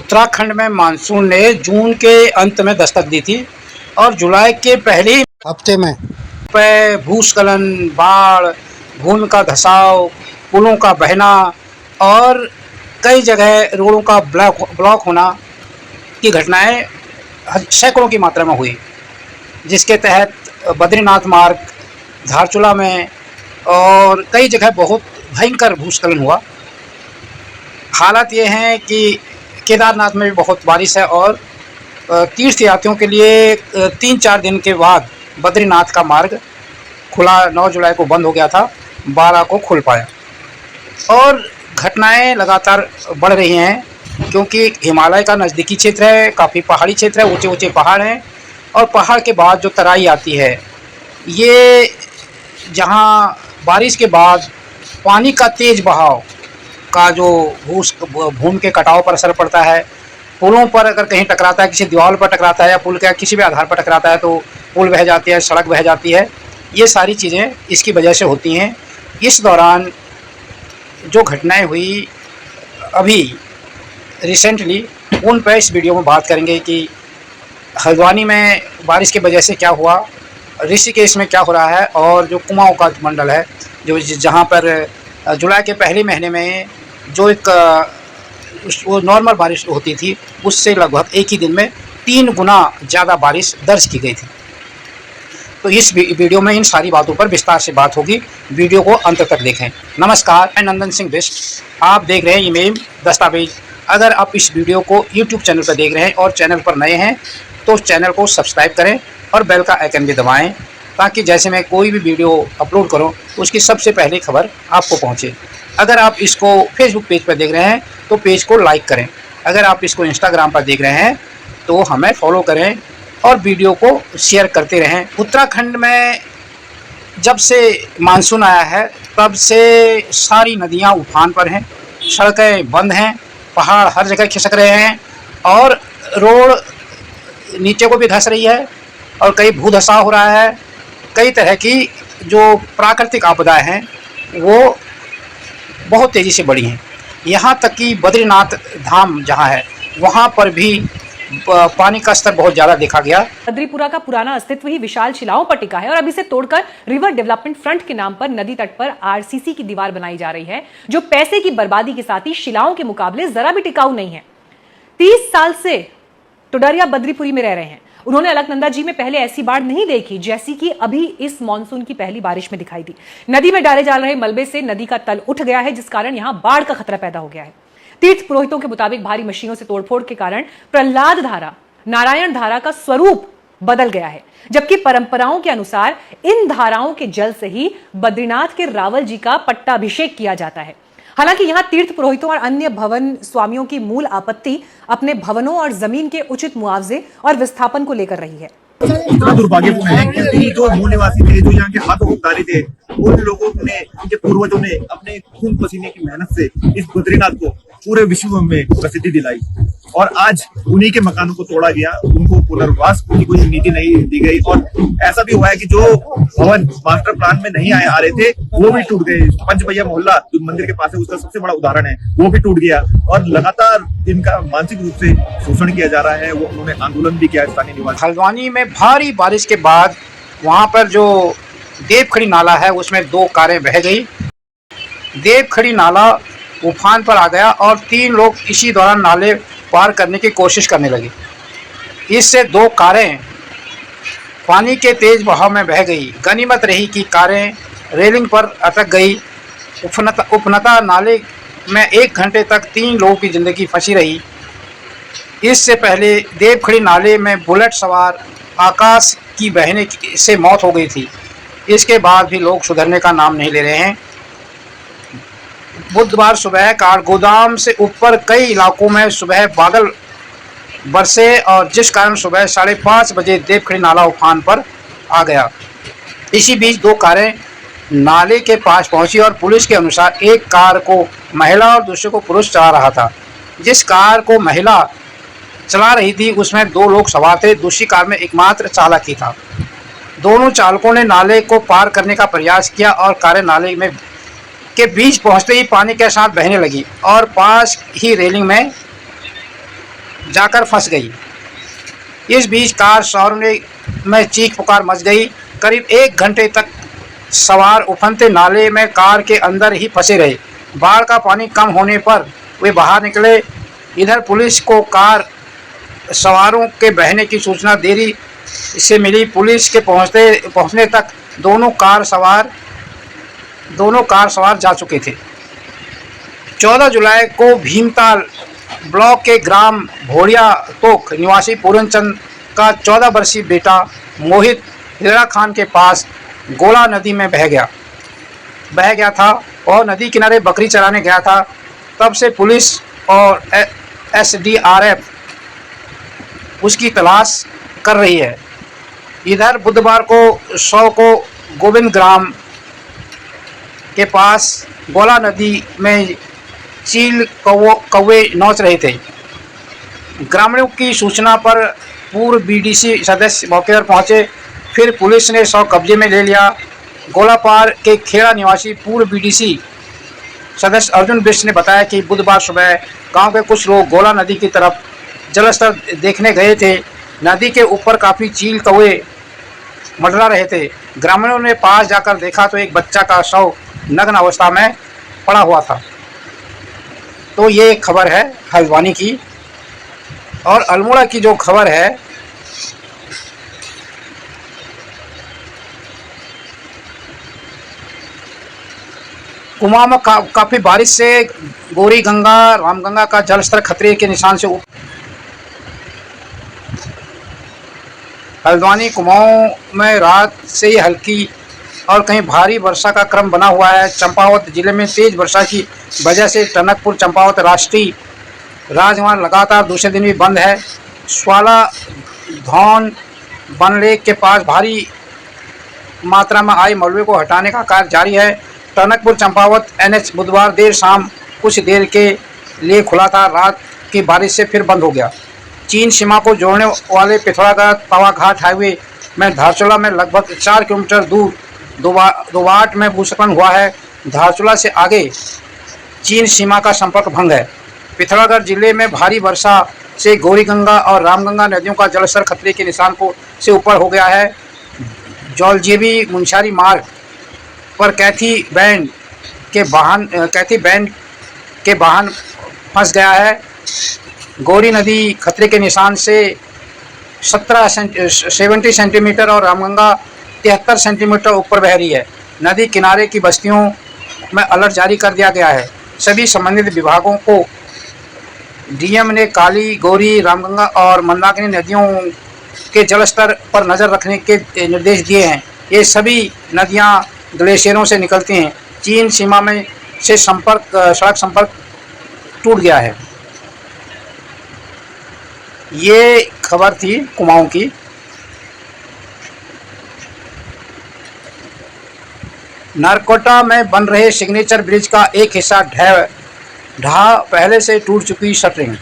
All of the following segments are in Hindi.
उत्तराखंड में मानसून ने जून के अंत में दस्तक दी थी और जुलाई के पहले हफ्ते में भूस्खलन, बाढ़, भूमि का धसाव, पुलों का बहना और कई जगह रोडों का ब्लॉक होना की घटनाएं सैकड़ों की मात्रा में हुई, जिसके तहत बद्रीनाथ मार्ग, धारचूला में और कई जगह बहुत भयंकर भूस्खलन हुआ। हालात ये हैं कि केदारनाथ में भी बहुत बारिश है और तीर्थयात्रियों के लिए 3-4 दिन के बाद बद्रीनाथ का मार्ग खुला। 9 जुलाई को बंद हो गया था, 12 को खुल पाया और घटनाएं लगातार बढ़ रही हैं क्योंकि हिमालय का नज़दीकी क्षेत्र है, काफ़ी पहाड़ी क्षेत्र है, ऊंचे ऊंचे पहाड़ हैं और पहाड़ के बाद जो तराई आती है, ये जहां बारिश के बाद पानी का तेज़ बहाव का जो भूमि के कटाव पर असर पड़ता है, पुलों पर अगर कहीं टकराता है, किसी दीवार पर टकराता है या पुल के किसी भी आधार पर टकराता है तो पुल बह जाती है, सड़क बह जाती है। ये सारी चीज़ें इसकी वजह से होती हैं। इस दौरान जो घटनाएं हुई अभी रिसेंटली, उन पर इस वीडियो में बात करेंगे कि हल्द्वानी में बारिश की वजह से क्या हुआ, ऋषिकेश में क्या हो रहा है और जो कुमाऊं का मंडल है जो जहां पर जुलाई के पहले महीने में जो एक वो नॉर्मल बारिश होती थी, उससे लगभग एक ही दिन में 3 गुना ज़्यादा बारिश दर्ज की गई थी। तो इस वीडियो में इन सारी बातों पर विस्तार से बात होगी। वीडियो को अंत तक देखें। नमस्कार, मैं नंदन सिंह बिष्ट, आप देख रहे हैं ईमेल दस्तावेज। अगर आप इस वीडियो को यूट्यूब चैनल पर देख रहे हैं और चैनल पर नए हैं तो उस चैनल को सब्सक्राइब करें और बेल का आइकन भी दबाएं ताकि जैसे मैं कोई भी वीडियो अपलोड करूं उसकी सबसे पहले खबर आपको पहुंचे। अगर आप इसको फेसबुक पेज पर देख रहे हैं तो पेज को लाइक करें। अगर आप इसको इंस्टाग्राम पर देख रहे हैं तो हमें फॉलो करें और वीडियो को शेयर करते रहें। उत्तराखंड में जब से मानसून आया है तब से सारी नदियां उफान पर हैं, सड़कें बंद हैं, पहाड़ हर जगह खिसक रहे हैं और रोड नीचे को भी धंस रही है और कई भूधसाव हो रहा है। कई तरह की जो प्राकृतिक आपदाएं हैं वो बहुत तेज़ी से बढ़ी हैं। यहाँ तक कि बद्रीनाथ धाम जहाँ है वहाँ पर भी पानी का स्तर बहुत ज़्यादा देखा गया। बद्रीपुरा का पुराना अस्तित्व ही विशाल शिलाओं पर टिका है और अब इसे तोड़कर रिवर डेवलपमेंट फ्रंट के नाम पर नदी तट पर आरसीसी की दीवार बनाई जा रही है, जो पैसे की बर्बादी के साथ ही शिलाओं के मुकाबले जरा भी टिकाऊ नहीं है। 30 साल से टुडरिया बद्रीपुरी में रह रहे हैं। उन्होंने अलकनंदा जी में पहले ऐसी बाढ़ नहीं देखी जैसी कि अभी इस मानसून की पहली बारिश में दिखाई दी। नदी में डाले जा रहे मलबे से नदी का तल उठ गया है, जिस कारण यहां बाढ़ का खतरा पैदा हो गया है। तीर्थ पुरोहितों के मुताबिक भारी मशीनों से तोड़फोड़ के कारण प्रहलाद धारा नारायण धारा का स्वरूप बदल गया है, जबकि परंपराओं के अनुसार इन धाराओं के जल से ही बद्रीनाथ के रावल जी का पट्टाभिषेक किया जाता है। हालांकि यहां तीर्थ पुरोहितों और अन्य भवन स्वामियों की मूल आपत्ति अपने भवनों और जमीन के उचित मुआवजे और विस्थापन को लेकर रही है। इतना दुर्भाग्यपूर्ण है क्योंकि जो मूल निवासी थे, जो यहाँ के हाथों उतारे थे, उन लोगों ने, उनके पूर्वजों ने अपने खून पसीने की मेहनत से इस बद्रीनाथ को पूरे विश्व में प्रसिद्धि दिलाई और आज उन्हीं के मकानों को तोड़ा गया, उनको पुनर्वास की कोई नीति नहीं दी गई और ऐसा भी हुआ है कि जो भवन मास्टर प्लान में नहीं आ रहे थे वो भी टूट गए। पंचभैया मोहल्ला जो मंदिर के पास है उसका सबसे बड़ा उदाहरण है, वो भी टूट गया और लगातार इनका मानसिक रूप से शोषण किया जा रहा है। वो उन्होंने आंदोलन भी किया स्थानीय निवासी। हल्द्वानी में भारी बारिश के बाद वहाँ पर जो देवखड़ी नाला है उसमें 2 कारें बह गई। देवखड़ी नाला उफान पर आ गया और 3 लोग इसी दौरान नाले पार करने की कोशिश करने लगे। इससे 2 कारें पानी के तेज बहाव में बह गई। गनीमत रही कि कारें रेलिंग पर अटक गई। उपनता नाले में 1 घंटे तक 3 लोगों की ज़िंदगी फंसी रही। इससे पहले देवखड़ी नाले में बुलेट सवार आकाश की बहने से मौत हो गई थी। इसके बाद भी लोग सुधरने का नाम नहीं ले रहे हैं। बुधवार सुबह काठगोदाम से ऊपर कई इलाकों में सुबह बादल बरसे और जिस कारण सुबह 5:30 बजे देवखड़ी नाला उफान पर आ गया। इसी बीच 2 कारें नाले के पास पहुंची और पुलिस के अनुसार एक कार को महिला और दूसरे को पुरुष चला रहा था। जिस कार को महिला चला रही थी उसमें 2 लोग सवार थे, दूसरी कार में एकमात्र चालक ही था। दोनों चालकों ने नाले को पार करने का प्रयास किया और कारें नाले में के बीच पहुंचते ही पानी के साथ बहने लगी और पास ही रेलिंग में जाकर फंस गई। इस बीच कार शहर में चीख पुकार मच गई। करीब 1 घंटे तक सवार उफनते नाले में कार के अंदर ही फंसे रहे। बाढ़ का पानी कम होने पर वे बाहर निकले। इधर पुलिस को कार सवारों के बहने की सूचना देरी से मिली। पुलिस के पहुंचने तक दोनों कार सवार जा चुके थे। 14 जुलाई को भीमताल ब्लॉक के ग्राम भोड़िया तोक निवासी पूरनचंद का 14 वर्षीय बेटा मोहित हिरा खान के पास गोला नदी में बह गया था और नदी किनारे बकरी चराने गया था। तब से पुलिस और SDRF उसकी तलाश कर रही है। इधर बुधवार को 100 को गोविंद ग्राम के पास गोला नदी में चील कौवे नोच रहे थे। ग्रामीणों की सूचना पर पूर्व BDC सदस्य मौके पर पहुंचे। फिर पुलिस ने 100 कब्जे में ले लिया। गोलापार के खेड़ा निवासी पूर्व BDC सदस्य अर्जुन बिष्ट ने बताया कि बुधवार सुबह गांव के कुछ लोग गोला नदी की तरफ जलस्तर देखने गए थे। नदी के ऊपर काफ़ी चील कौवे मंडरा रहे थे। ग्रामीणों ने पास जाकर देखा तो एक बच्चा का शव नग्न अवस्था में पड़ा हुआ था। तो ये खबर है हल्द्वानी की। और अल्मोड़ा की जो खबर है, कुमाऊं में काफ़ी बारिश से गौरी गंगा रामगंगा का जलस्तर खतरे के निशान से ऊपर। हल्द्वानी कुमाऊं में रात से ही हल्की और कहीं भारी वर्षा का क्रम बना हुआ है। चंपावत जिले में तेज वर्षा की वजह से टनकपुर चंपावत राष्ट्रीय राजमार्ग लगातार दूसरे दिन भी बंद है। स्वाला धौन बनलेक के पास भारी मात्रा में आई मलबे को हटाने का कार्य जारी है। टनकपुर चंपावत NH बुधवार देर शाम कुछ देर के लिए खुला था। रात की बारिश से फिर बंद हो गया। चीन सीमा को जोड़ने वाले पिथौरागढ़ तवाघाट हाईवे में धारचूला में लगभग 4 किलोमीटर दूर दोवाट में भूस्खलन हुआ है। धारचूला से आगे चीन सीमा का संपर्क भंग है। पिथौरागढ़ जिले में भारी वर्षा से गौरीगंगा और रामगंगा नदियों का जलस्तर खतरे के निशान से ऊपर हो गया है। जौलजेबी मुंशारी मार्ग पर कैथी बैंड के वाहन फंस गया है। गौरी नदी खतरे के निशान से 70 सेंटीमीटर और रामगंगा 73 सेंटीमीटर ऊपर बह रही है। नदी किनारे की बस्तियों में अलर्ट जारी कर दिया गया है। सभी संबंधित विभागों को DM ने काली, गौरी, रामगंगा और मंदाकिनी नदियों के जलस्तर पर नज़र रखने के निर्देश दिए हैं। ये सभी नदियां ग्लेशियरों से निकलती हैं। चीन सीमा में से सड़क संपर्क टूट गया है। ये खबर थी कुमाऊं की। नरकोटा में बन रहे सिग्नेचर ब्रिज का एक हिस्सा ढहा पहले से टूट चुकी शटरिंग।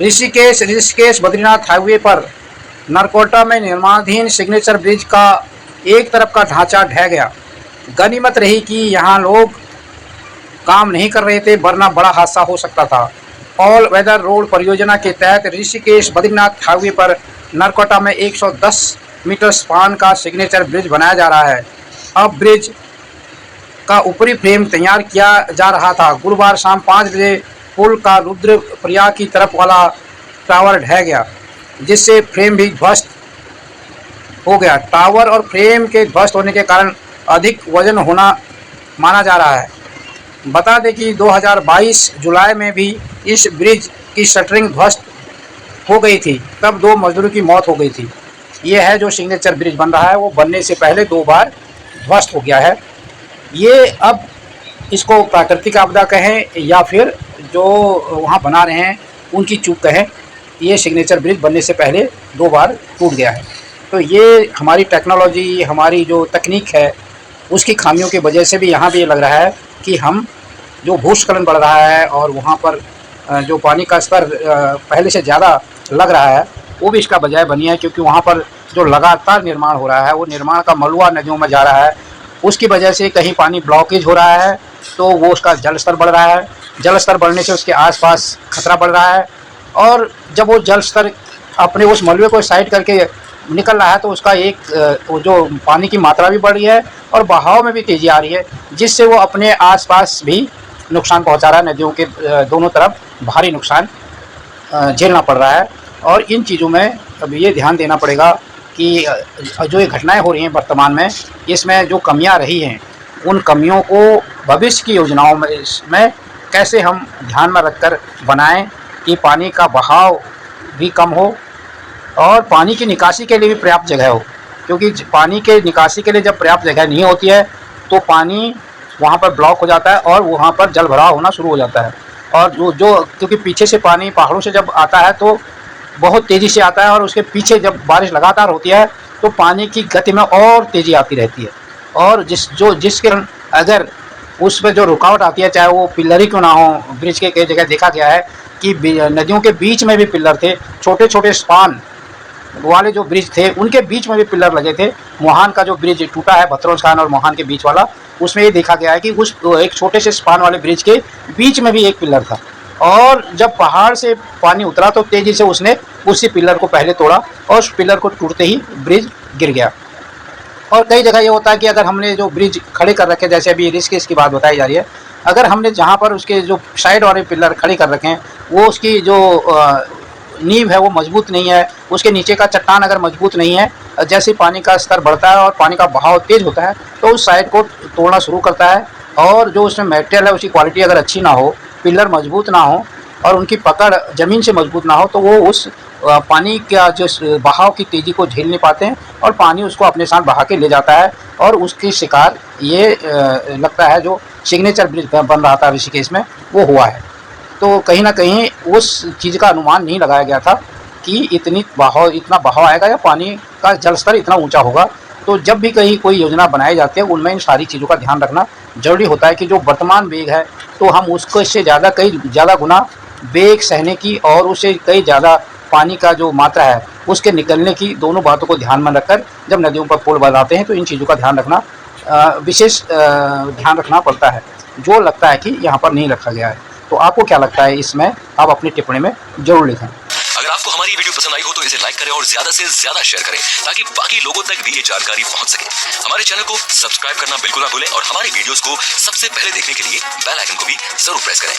ऋषिकेश बद्रीनाथ हाईवे पर नरकोटा में निर्माणाधीन सिग्नेचर ब्रिज का एक तरफ का ढांचा ढह गया। गनीमत रही कि यहाँ लोग काम नहीं कर रहे थे, वरना बड़ा हादसा हो सकता था। ऑल वेदर रोड परियोजना के तहत ऋषिकेश बद्रीनाथ हाईवे पर नरकोटा में 110 मीटर स्पान का सिग्नेचर ब्रिज बनाया जा रहा है। अब ब्रिज का ऊपरी फ्रेम तैयार किया जा रहा था। गुरुवार शाम 5 बजे पुल का रुद्रप्रयाग की तरफ वाला टावर ढह गया, जिससे फ्रेम भी ध्वस्त हो गया। टावर और फ्रेम के ध्वस्त होने के कारण अधिक वजन होना माना जा रहा है। बता दें कि 2022 जुलाई में भी इस ब्रिज की शटरिंग ध्वस्त हो गई थी। तब 2 मजदूरों की मौत हो गई थी। ये है जो सिग्नेचर ब्रिज बन रहा है, वो बनने से पहले 2 बार ध्वस्त हो गया है। ये अब इसको प्राकृतिक आपदा कहें या फिर जो वहाँ बना रहे हैं उनकी चूक कहें, ये सिग्नेचर ब्रिज बनने से पहले 2 बार टूट गया है। तो ये हमारी टेक्नोलॉजी, हमारी जो तकनीक है, उसकी खामियों की वजह से भी यहाँ भी ये लग रहा है कि हम जो भूस्खलन बढ़ रहा है और वहाँ पर जो पानी का स्तर पहले से ज़्यादा लग रहा है, वो भी इसका वजह बनी है। क्योंकि वहाँ पर जो लगातार निर्माण हो रहा है, वो निर्माण का मलबा नदियों में जा रहा है, उसकी वजह से कहीं पानी ब्लॉकेज हो रहा है तो वो उसका जल स्तर बढ़ रहा है। जल स्तर बढ़ने से उसके आसपास खतरा बढ़ रहा है। और जब वो जल स्तर अपने उस मलबे को साइड करके निकल रहा है तो उसका वो जो पानी की मात्रा भी बढ़ रही है और बहाव में भी तेज़ी आ रही है, जिससे वो अपने आसपास भी नुकसान पहुंचा रहा है। नदियों के दोनों तरफ भारी नुकसान झेलना पड़ रहा है। और इन चीज़ों में अब ये ध्यान देना पड़ेगा कि जो ये घटनाएं हो रही हैं वर्तमान में, इसमें जो कमियां रही हैं, उन कमियों को भविष्य की योजनाओं में इसमें कैसे हम ध्यान में रखकर बनाएं कि पानी का बहाव भी कम हो और पानी की निकासी के लिए भी पर्याप्त जगह हो। क्योंकि पानी के निकासी के लिए जब पर्याप्त जगह नहीं होती है तो पानी वहाँ पर ब्लॉक हो जाता है और वहाँ पर जल भराव होना शुरू हो जाता है। और जो क्योंकि पीछे से पानी पहाड़ों से जब आता है तो बहुत तेज़ी से आता है और उसके पीछे जब बारिश लगातार होती है तो पानी की गति में और तेज़ी आती रहती है। और जिसके अगर उस पर जो रुकावट आती है, चाहे वो पिल्लर ही क्यों ना हो, ब्रिज के कई जगह देखा गया है कि नदियों के बीच में भी पिल्लर थे, छोटे छोटे स्पान वाले जो ब्रिज थे उनके बीच में भी पिल्लर लगे थे। मोहान का जो ब्रिज टूटा है, भतरौन खान और मोहान के बीच वाला, उसमें ये देखा गया है कि उस एक छोटे से स्पान वाले ब्रिज के बीच में भी एक पिल्लर था। और जब पहाड़ से पानी उतरा तो तेज़ी से उसने उसी पिल्लर को पहले तोड़ा और उस पिल्लर को टूटते ही ब्रिज गिर गया। और कई जगह ये होता है कि अगर हमने जो ब्रिज खड़े कर रखे, जैसे अभी ऋषिकेश की बात बताई जा रही है, अगर हमने जहाँ पर उसके जो साइड वाले पिल्लर खड़े कर रखे हैं वो उसकी जो नींव है वो मजबूत नहीं है, उसके नीचे का चट्टान अगर मजबूत नहीं है, जैसे पानी का स्तर बढ़ता है और पानी का बहाव तेज होता है तो उस साइड को तोड़ना शुरू करता है। और जो उसमें मटेरियल है उसकी क्वालिटी अगर अच्छी ना हो, पिल्लर मजबूत ना हो और उनकी पकड़ ज़मीन से मजबूत ना हो तो वो उस पानी का जो बहाव की तेज़ी को झेल नहीं पाते हैं और पानी उसको अपने साथ बहा के ले जाता है। और उसकी शिकार ये लगता है जो सिग्नेचर ब्रिज बन रहा था ऋषिकेश में वो हुआ है। तो कहीं ना कहीं उस चीज़ का अनुमान नहीं लगाया गया था कि इतना बहाव आएगा या पानी का जल स्तर इतना ऊंचा होगा। तो जब भी कहीं कोई योजना बनाई जाती है उनमें इन सारी चीज़ों का ध्यान रखना जरूरी होता है कि जो वर्तमान वेग है तो हम उसको इससे कई ज़्यादा गुना वेग सहने की और उससे कई ज़्यादा पानी का जो मात्रा है उसके निकलने की, दोनों बातों को ध्यान में रखकर जब नदियों पर पुल बनाते हैं तो इन चीज़ों का ध्यान रखना विशेष ध्यान रखना पड़ता है, जो लगता है कि यहाँ पर नहीं रखा गया है। तो आपको क्या लगता है इसमें, आप अपनी टिप्पणी में जरूर लिखें। अगर आपको हमारी वीडियो पसंद आई हो तो इसे लाइक करें और ज्यादा से ज्यादा शेयर करें ताकि बाकी लोगों तक भी ये जानकारी पहुंच सके। हमारे चैनल को सब्सक्राइब करना बिल्कुल ना भूलें और हमारी वीडियोस को सबसे पहले देखने के लिए बेल आइकन को भी जरूर प्रेस करें।